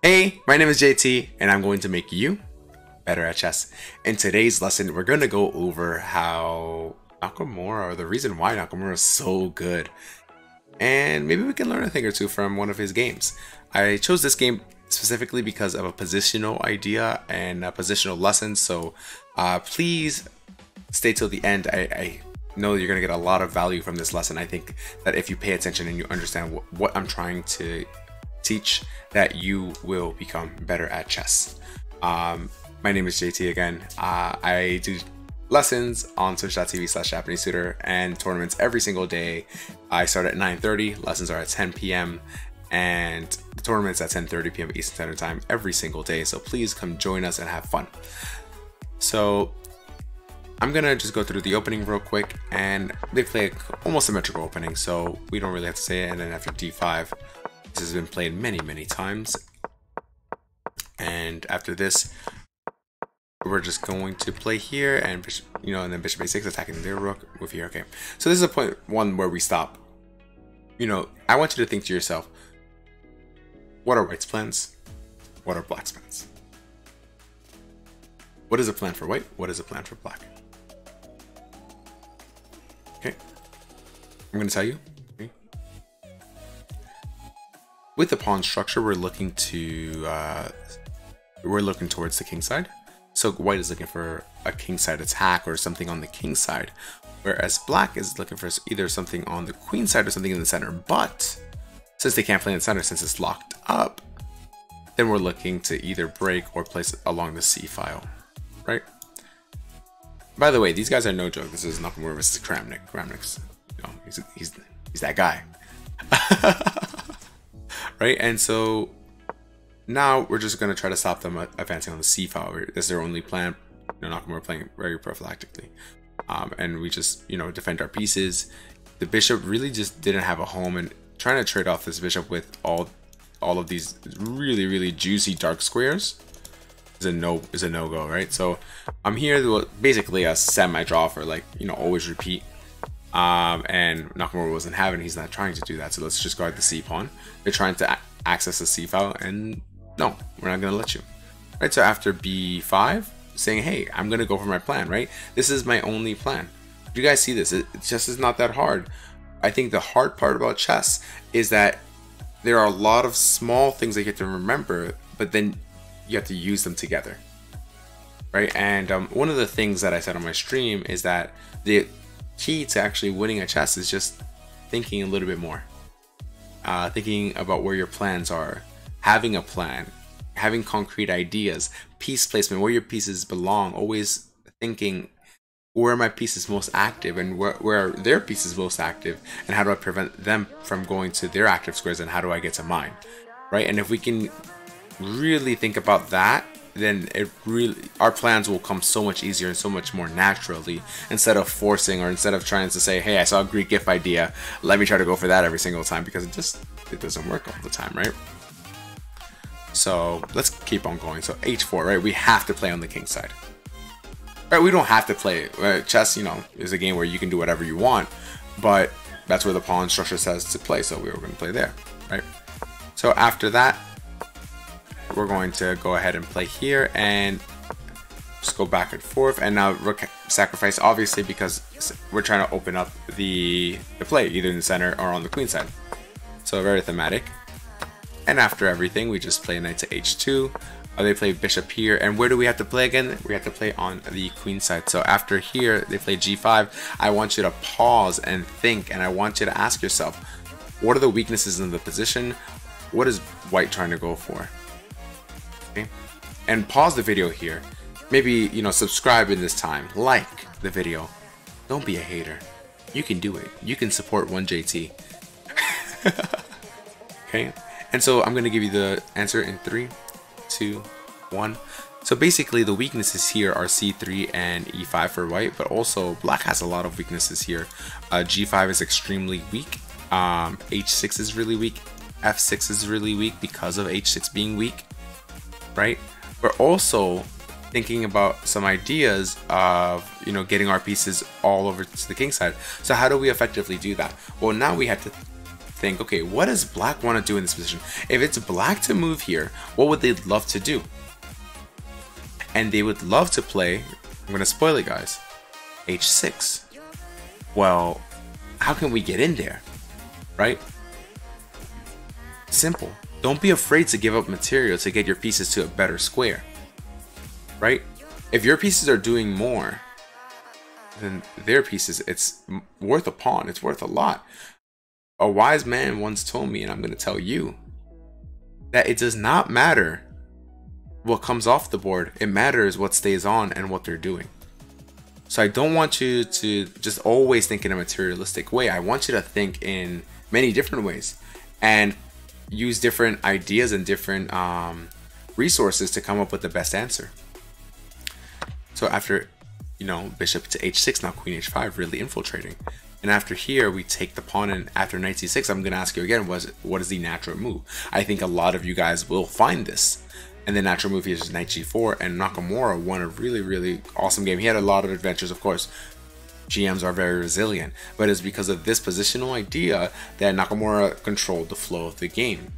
Hey, my name is JT, and I'm going to make you better at chess. In today's lesson, we're going to go over how Nakamura, or the reason why Nakamura is so good. And maybe we can learn a thing or two from one of his games. I chose this game specifically because of a positional idea and a positional lesson, so please stay till the end. I know you're going to get a lot of value from this lesson. I think that if you pay attention and you understand what I'm trying to teach, that you will become better at chess. My name is JT again. I do lessons on twitch.tv/Japanese Tutor and tournaments every single day. I start at 9:30, lessons are at 10 p.m. and the tournaments at 10:30 p.m. Eastern Standard Time every single day. So please come join us and have fun. So I'm gonna just go through the opening real quick, and they play almost symmetrical opening, so we don't really have to say it. And then after d5, this has been played many times. And after this, we're just going to play here, and bishop, and then bishop a6 attacking their rook, move here. Okay, so this is a point one where we stop. I want you to think to yourself, what are white's plans? What are black's plans? What is a plan for white? What is a plan for black? Okay, I'm going to tell you. Okay. With the pawn structure, we're looking towards the king side. So white is looking for a king side attack or something on the king side, whereas black is looking for either something on the queen side or something in the center. But since they can't play in the center, since it's locked up, then we're looking to either break or place it along the c file, right? By the way, these guys are no joke. This is Nakamura versus Kramnik. Kramnik's, he's that guy, right? And so now we're just going to try to stop them advancing on the c file. That's their only plan. Nakamura playing very prophylactically. And we just, defend our pieces. The bishop really just didn't have a home, and trying to trade off this bishop with all of these really juicy dark squares is a no-go, right? So I'm here to basically a semi-draw for always repeat. And Nakamura wasn't having, he's not trying to do that. So let's just guard the c pawn. They're trying to access the c file, and no, we're not going to let you. Right, so after b5, saying, hey, I'm going to go for my plan, right? This is my only plan. Do you guys see this? It just is not that hard. I think the hard part about chess is that there are a lot of small things that you have to remember, but then you have to use them together, right? And one of the things that I said on my stream is that the key to actually winning at chess is just thinking a little bit more. Thinking about where your plans are, having a plan, having concrete ideas, piece placement, where your pieces belong, always thinking, where are my pieces most active, and where are their pieces most active, and how do I prevent them from going to their active squares, and how do I get to mine, right? And if we can really think about that, then our plans will come so much easier and so much more naturally, instead of forcing, or instead of trying to say, hey, I saw a Greek GIF idea, let me try to go for that every single time, because it doesn't work all the time, right? So let's keep on going. So h4, right? We have to play on the king side. Right? We don't have to play. Chess, is a game where you can do whatever you want, but that's where the pawn structure says to play. So we were going to play there, right? So after that, we're going to go ahead and play here and just go back and forth. And now rook sacrifice, obviously, because we're trying to open up the play either in the center or on the queen side. So very thematic. And after everything, we just play knight to h2. They play bishop here. And where do we have to play again? We have to play on the queen side. So after here, they play g5. I want you to pause and think. And I want you to ask yourself, what are the weaknesses in the position? What is white trying to go for? Okay. And pause the video here. Maybe, subscribe in this time. Like the video. Don't be a hater. You can do it. You can support 1JT. Okay. And so I'm going to give you the answer in 3, 2, 1. So basically the weaknesses here are c3 and e5 for white, but also black has a lot of weaknesses here. g5 is extremely weak. h6 is really weak. f6 is really weak because of h6 being weak, right? We're also thinking about some ideas of, getting our pieces all over to the king side. So how do we effectively do that? Well, now we have to think, okay, what does black want to do in this position? If it's black to move here, what would they love to do? And they would love to play, I'm going to spoil it, guys, h6. Well, how can we get in there, right? Simple. Don't be afraid to give up material to get your pieces to a better square, right? If your pieces are doing more than their pieces, it's worth a pawn. It's worth a lot. A wise man once told me, and I'm going to tell you, that it does not matter what comes off the board. It matters what stays on and what they're doing. So I don't want you to just always think in a materialistic way. I want you to think in many different ways and use different ideas and different resources to come up with the best answer. So after, you know, bishop to h6, now queen h5, really infiltrating. And after here, we take the pawn, and after knight c6, I'm going to ask you again, what is the natural move? I think a lot of you guys will find this. And the natural move here is knight g4, and Nakamura won a really, really awesome game. He had a lot of adventures, of course. GMs are very resilient, but it's because of this positional idea that Nakamura controlled the flow of the game.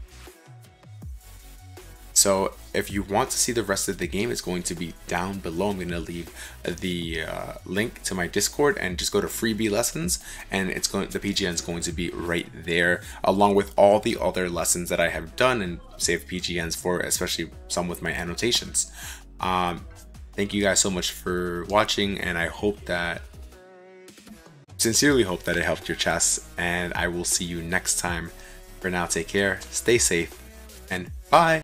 So if you want to see the rest of the game, it's going to be down below. I'm going to leave the link to my Discord, and just go to freebie lessons, and it's going, the PGN is going to be right there, along with all the other lessons that I have done and saved PGNs for, especially some with my annotations. Thank you guys so much for watching, and I hope that, sincerely hope that it helped your chess, and I will see you next time. For now, take care, stay safe, and bye.